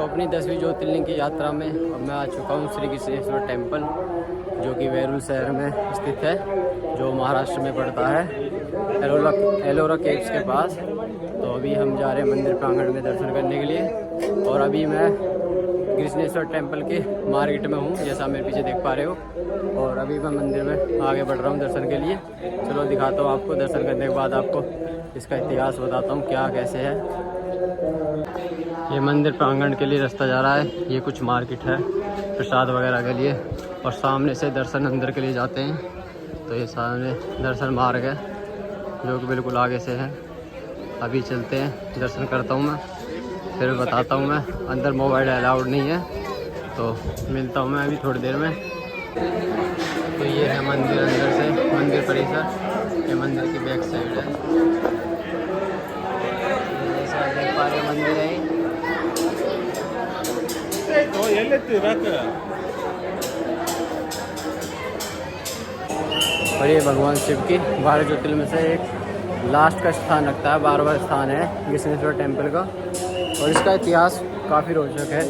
अपनी 10वीं ज्योतिर्लिंग की यात्रा में अब मैं आ चुका हूँ श्री कृष्णेश्वर टेम्पल, जो कि वेरूल शहर में स्थित है, जो महाराष्ट्र में पड़ता है, एलोरा केव्स के पास। तो अभी हम जा रहे हैं मंदिर प्रांगण में दर्शन करने के लिए। और अभी मैं कृष्णेश्वर टेम्पल के मार्केट में हूँ, जैसा मेरे पीछे देख पा रहे हो। और अभी मैं मंदिर में आगे बढ़ रहा हूँ दर्शन के लिए। चलो दिखाता हूँ आपको, दर्शन करने के बाद आपको इसका इतिहास बताता हूँ क्या कैसे है। ये मंदिर प्रांगण के लिए रास्ता जा रहा है, ये कुछ मार्केट है प्रसाद वगैरह के लिए, और सामने से दर्शन अंदर के लिए जाते हैं। तो ये सामने दर्शन मार्ग है जो कि बिल्कुल आगे से है। अभी चलते हैं, दर्शन करता हूँ मैं, फिर बताता हूँ मैं। अंदर मोबाइल अलाउड नहीं है, तो मिलता हूँ मैं अभी थोड़ी देर में। तो ये है मंदिर अंदर से, मंदिर परिसर। ये मंदिर की बैक साइड है, जैसा देख पा रहे मंदिर है। और ये भगवान शिव की 12 ज्योतिर्लिंग में से एक लास्ट का स्थान रखता है, 12वां स्थान है कृष्णेश्वर टेम्पल का। और इसका इतिहास काफ़ी रोचक है।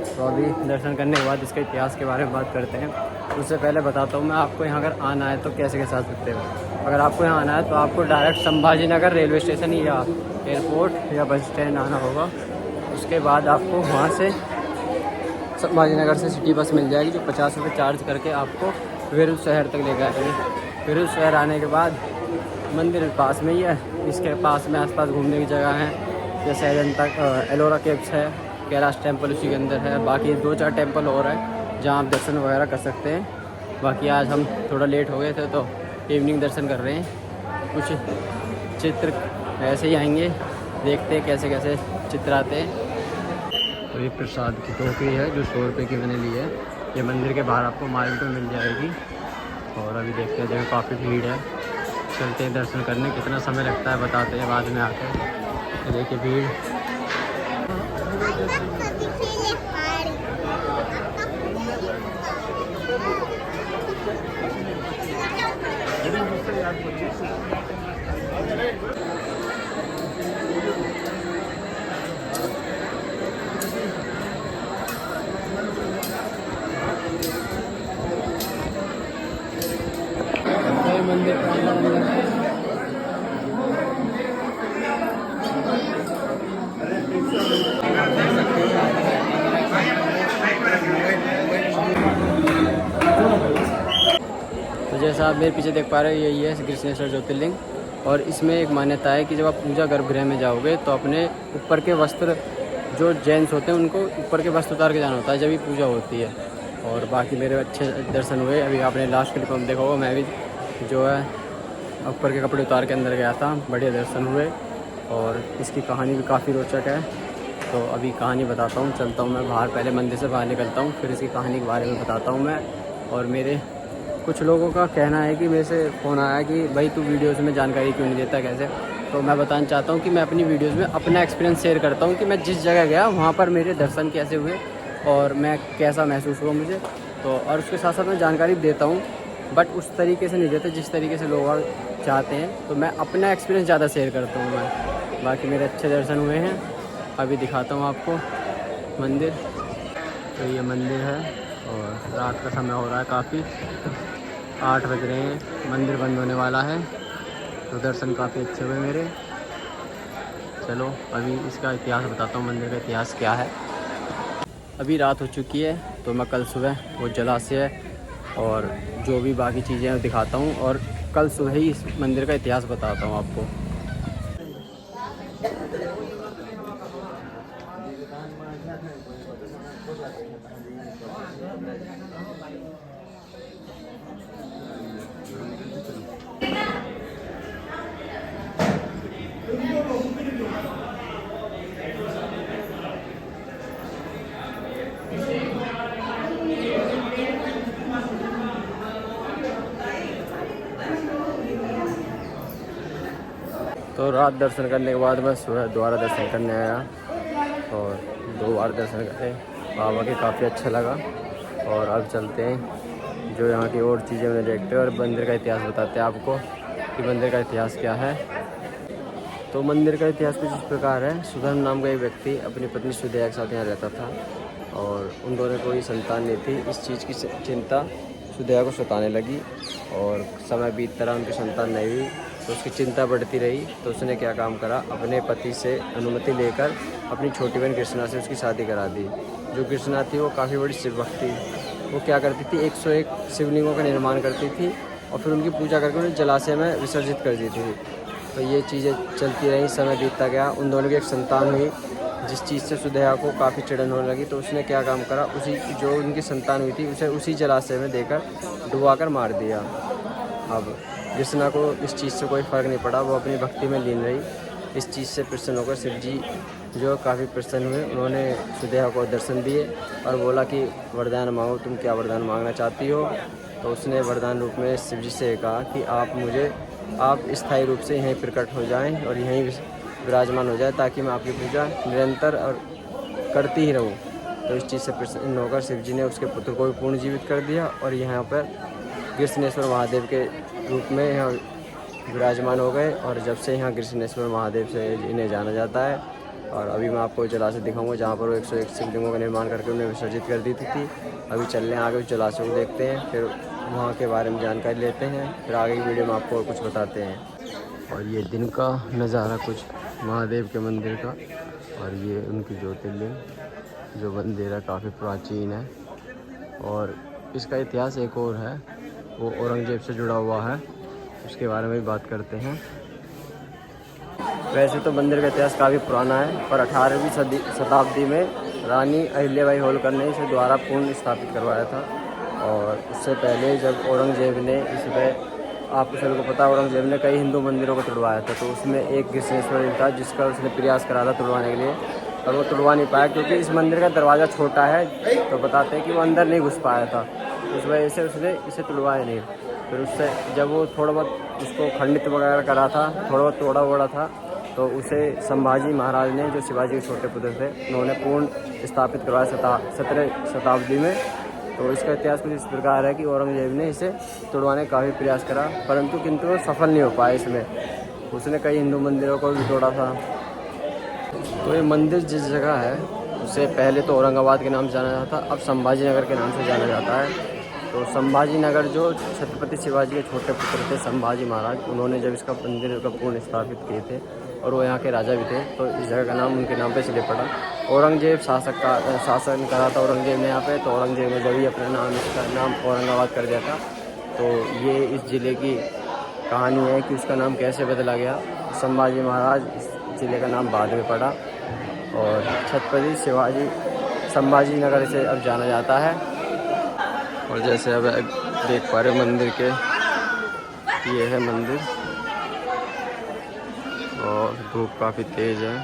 तो अभी दर्शन करने के बाद इसके इतिहास के बारे में बात करते हैं। उससे पहले बताता हूँ मैं आपको, यहाँ अगर आना है तो कैसे कैसे आ सकते हो। अगर आपको यहाँ आना है तो आपको direct Sambhaji Nagar railway station या एयरपोर्ट या बस स्टैंड आना होगा। उसके बाद आपको वहाँ से संभाजी नगर से सिटी बस मिल जाएगी, जो 50 रुपये चार्ज करके आपको वेरूल शहर तक ले जाएगी। वेरूल शहर आने के बाद मंदिर पास में ही है, इसके पास में आसपास घूमने की जगह है, जैसे अजंता, एलोरा केव्स है, कैलाश टेम्पल उसी के अंदर है। बाकी 2-4 टेम्पल और हैं जहाँ आप दर्शन वगैरह कर सकते हैं। बाकी आज हम थोड़ा लेट हो गए थे तो इवनिंग दर्शन कर रहे हैं। कुछ चित्र ऐसे ही आएंगे, देखते हैं कैसे कैसे चित्र आते हैं। तो ये प्रसाद की टोकरी है जो 100 रुपये की मैंने ली है। ये मंदिर के बाहर आपको मार्केट में मिल जाएगी। और अभी देखते हैं, देखो काफ़ी भीड़ है। चलते हैं दर्शन करने, कितना समय लगता है बताते हैं बाद में आकर। देखिए भीड़। मंदिर तो जैसा आप मेरे पीछे देख पा रहे हो, यही है कृष्णेश्वर ज्योतिर्लिंग। और इसमें एक मान्यता है कि जब आप पूजा गर्भगृह में जाओगे तो अपने ऊपर के वस्त्र, जो जेंट्स होते हैं उनको ऊपर के वस्त्र उतार के जाना होता है जब भी पूजा होती है। और बाकी मेरे अच्छे दर्शन हुए। अभी आपने लास्ट क्लिप में देखा होगा, मैं भी जो है ऊपर के कपड़े उतार के अंदर गया था, बढ़िया दर्शन हुए। और इसकी कहानी भी काफ़ी रोचक है। तो अभी कहानी बताता हूँ, चलता हूँ मैं बाहर, पहले मंदिर से बाहर निकलता हूँ, फिर इसकी कहानी के बारे में बताता हूँ मैं। और मेरे कुछ लोगों का कहना है कि मेरे से फ़ोन आया कि भाई तू वीडियोज़ में जानकारी क्यों नहीं देता, कैसे। तो मैं बताना चाहता हूँ कि मैं अपनी वीडियोज़ में अपना एक्सपीरियंस शेयर करता हूँ कि मैं जिस जगह गया वहाँ पर मेरे दर्शन कैसे हुए और मैं कैसा महसूस हुआ मुझे। तो और उसके साथ साथ मैं जानकारी देता हूँ, बट उस तरीके से नहीं देते जिस तरीके से लोग चाहते हैं। तो मैं अपना एक्सपीरियंस ज़्यादा शेयर करता हूँ मैं। बाकी मेरे अच्छे दर्शन हुए हैं। अभी दिखाता हूँ आपको मंदिर। तो ये मंदिर है और रात का समय हो रहा है, काफ़ी 8 बज रहे हैं, मंदिर बंद होने वाला है। तो दर्शन काफ़ी अच्छे हुए मेरे। चलो अभी इसका इतिहास बताता हूँ, मंदिर का इतिहास क्या है। अभी रात हो चुकी है, तो मैं कल सुबह वो जलाशय और जो भी बाकी चीज़ें हैं दिखाता हूँ, और कल सुबह ही इस मंदिर का इतिहास बताता हूँ आपको। तो रात दर्शन करने के बाद मैं सुबह दोबारा दर्शन करने आया और 2 बार दर्शन करे बाबा के, काफ़ी अच्छा लगा। और अब चलते हैं, जो यहाँ की और चीज़ें मैंने देखते हैं और मंदिर का इतिहास बताते हैं आपको कि मंदिर का इतिहास क्या है। तो मंदिर का इतिहास कुछ इस प्रकार है। सुधर्म नाम का एक व्यक्ति अपनी पत्नी सुदया के साथ यहाँ रहता था और उन दोनों को कोई संतान नहीं थी। इस चीज़ की चिंता सुदया को सताने लगी और समय बीतता रहा, उनकी संतान नहीं हुई तो उसकी चिंता बढ़ती रही। तो उसने क्या काम करा, अपने पति से अनुमति लेकर अपनी छोटी बहन कृष्णा से उसकी शादी करा दी। जो कृष्णा थी वो काफ़ी बड़ी शिव भक्त थी। वो क्या करती थी, 101 शिवलिंगों का निर्माण करती थी और फिर उनकी पूजा करके उन्हें जलाशय में विसर्जित कर देती थी। तो ये चीज़ें चलती रहीं, समय बीतता गया, उन दोनों की एक संतान हुई जिस चीज़ से सुदया को काफ़ी चिड़न होने लगी। तो उसने क्या काम करा, उसी जो उनकी संतान हुई थी उसे उसी जलाशय में देकर डुबाकर मार दिया। अब कृष्णा को इस चीज़ से कोई फ़र्क नहीं पड़ा, वो अपनी भक्ति में लीन रही। इस चीज़ से प्रसन्न होकर शिव जी जो काफ़ी प्रसन्न हुए, उन्होंने सुदया को दर्शन दिए और बोला कि वरदान मांगो, तुम क्या वरदान मांगना चाहती हो। तो उसने वरदान रूप में शिव जी से कहा कि आप स्थायी रूप से यहीं प्रकट हो जाएं और यहीं विराजमान हो जाए ताकि मैं आपकी पूजा निरंतर और करती ही रहूं। तो इस चीज़ से प्रसन्न होकर शिव जी ने उसके पुत्र को भी पूर्ण जीवित कर दिया और यहाँ पर कृष्णेश्वर महादेव के रूप में यहाँ विराजमान हो गए। और जब से यहाँ कृष्णेश्वर महादेव से इन्हें जाना जाता है। और अभी मैं आपको जलाशय दिखाऊंगा जहाँ पर वो 101 शिवलिंगों का निर्माण करके उन्हें विसर्जित कर दी थी। अभी चल रहे हैं आगे, उस जलाशय को देखते हैं, फिर वहाँ के बारे में जानकारी लेते हैं, फिर आगे की वीडियो में आपको और कुछ बताते हैं। और ये दिन का नज़ारा कुछ महादेव के मंदिर का, और ये उनकी ज्योतिर्लिंग जो मंदिर है काफ़ी प्राचीन है। और इसका इतिहास एक और है, वो औरंगजेब से जुड़ा हुआ है, उसके बारे में भी बात करते हैं। वैसे तो मंदिर का इतिहास काफ़ी पुराना है, पर 18वीं शताब्दी में रानी अहिल्याबाई होलकर ने इसे दोबारा पुनः स्थापित करवाया था। और उससे पहले जब औरंगजेब ने इस पर, आपको सभी को पता, औरंगजेब ने कई हिंदू मंदिरों को तुड़वाया था। तो उसमें एक कृष्णेश्वर था जिसका उसने प्रयास करा था तुड़वाने के लिए, और वो तुड़वा नहीं पाया क्योंकि इस मंदिर का दरवाज़ा छोटा है। तो बताते हैं कि वो अंदर नहीं घुस पाया था, उस वजह से उसने इसे तुड़वाया नहीं। फिर उससे जब वो थोड़ा बहुत उसको खंडित वगैरह करा था, थोड़ा बहुत तोड़ा वोड़ा था, तो उसे संभाजी महाराज ने, जो शिवाजी के छोटे पुत्र थे, उन्होंने पूर्ण स्थापित करवाया 17वीं शताब्दी में। तो इसका इतिहास कुछ इस प्रकार है कि औरंगजेब ने इसे तुड़वाने का काफ़ी प्रयास करा, किंतु वो सफल नहीं हो पाया इसमें। उसने कई हिंदू मंदिरों को भी तोड़ा था। तो ये मंदिर जिस जगह है उसे पहले तो औरंगाबाद के नाम से जाना जाता, अब संभाजी नगर के नाम से जाना जाता है। तो संभाजी नगर जो छत्रपति शिवाजी के छोटे पुत्र थे संभाजी महाराज, उन्होंने जब इसका मंदिर का पूर्ण स्थापित किए थे और वो यहाँ के राजा भी थे, तो इस जगह का नाम उनके नाम पे इसलिए पड़ा। औरंगजेब शासन करा था औरंगजेब ने यहाँ पे, तो औरंगजेब ने जब ही अपना इसका नाम औरंगाबाद कर दिया था। तो ये इस ज़िले की कहानी है कि उसका नाम कैसे बदला गया। संभाजी महाराज इस ज़िले का नाम बाद में पड़ा और छत्रपति शिवाजी संभाजी नगर से अब जाना जाता है। और जैसे अब देख पा रहे मंदिर के, ये है मंदिर और धूप काफ़ी तेज़ है।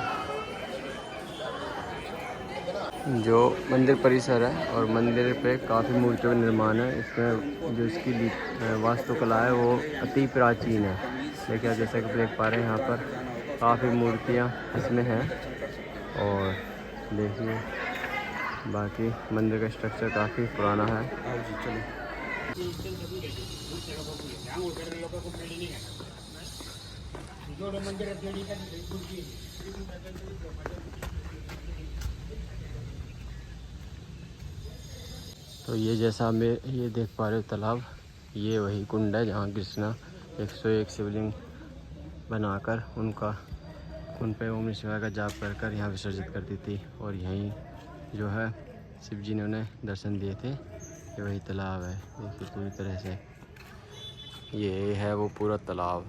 जो मंदिर परिसर है और मंदिर पे काफ़ी मूर्तियों का निर्माण है। इसमें जो इसकी वास्तुकला है वो अति प्राचीन है। देखिए जैसे कि देख पा रहे हैं यहाँ पर काफ़ी मूर्तियाँ इसमें हैं। और देखिए बाकी मंदिर का स्ट्रक्चर काफ़ी पुराना है। तो ये जैसा मैं ये देख पा रहे हो तालाब, ये वही कुंड है जहाँ कृष्णा 101 शिवलिंग बनाकर उन पे ओम शिवाय का जाप कर यहाँ विसर्जित करती थी। और यहीं जो है शिव जी ने उन्हें दर्शन दिए थे। ये वही तालाब है, देखिए पूरी तरह से ये है वो पूरा तालाब।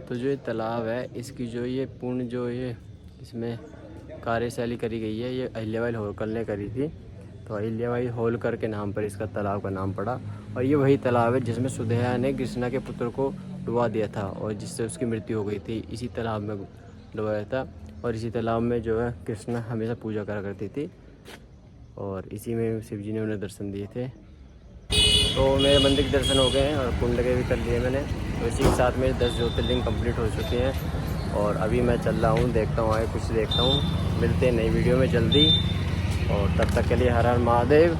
तो जो ये तालाब है इसकी जो ये पूर्ण जो ये इसमें कार्यशैली करी गई है, ये अहिल्याबाई होलकर ने करी थी। तो अहिल्याबाई होलकर के नाम पर इसका तालाब का नाम पड़ा। और ये वही तालाब है जिसमें सुदया ने कृष्णा के पुत्र को डुबा दिया था और जिससे उसकी मृत्यु हो गई थी। इसी तालाब में डुबाया था और इसी तालाब में जो है कृष्णा हमेशा पूजा करा करती थी और इसी में शिव जी ने उन्हें दर्शन दिए थे। तो मेरे मंदिर के दर्शन हो गए हैं और कुंड के भी कर लिए मैंने। तो इसी के साथ मेरे 10 ज्योतिर्लिंग कंप्लीट हो चुके हैं और अभी मैं चल रहा हूँ, देखता हूँ आगे कुछ देखता हूँ। मिलते हैं नई वीडियो में जल्दी और तब तक के लिए हर हर महादेव।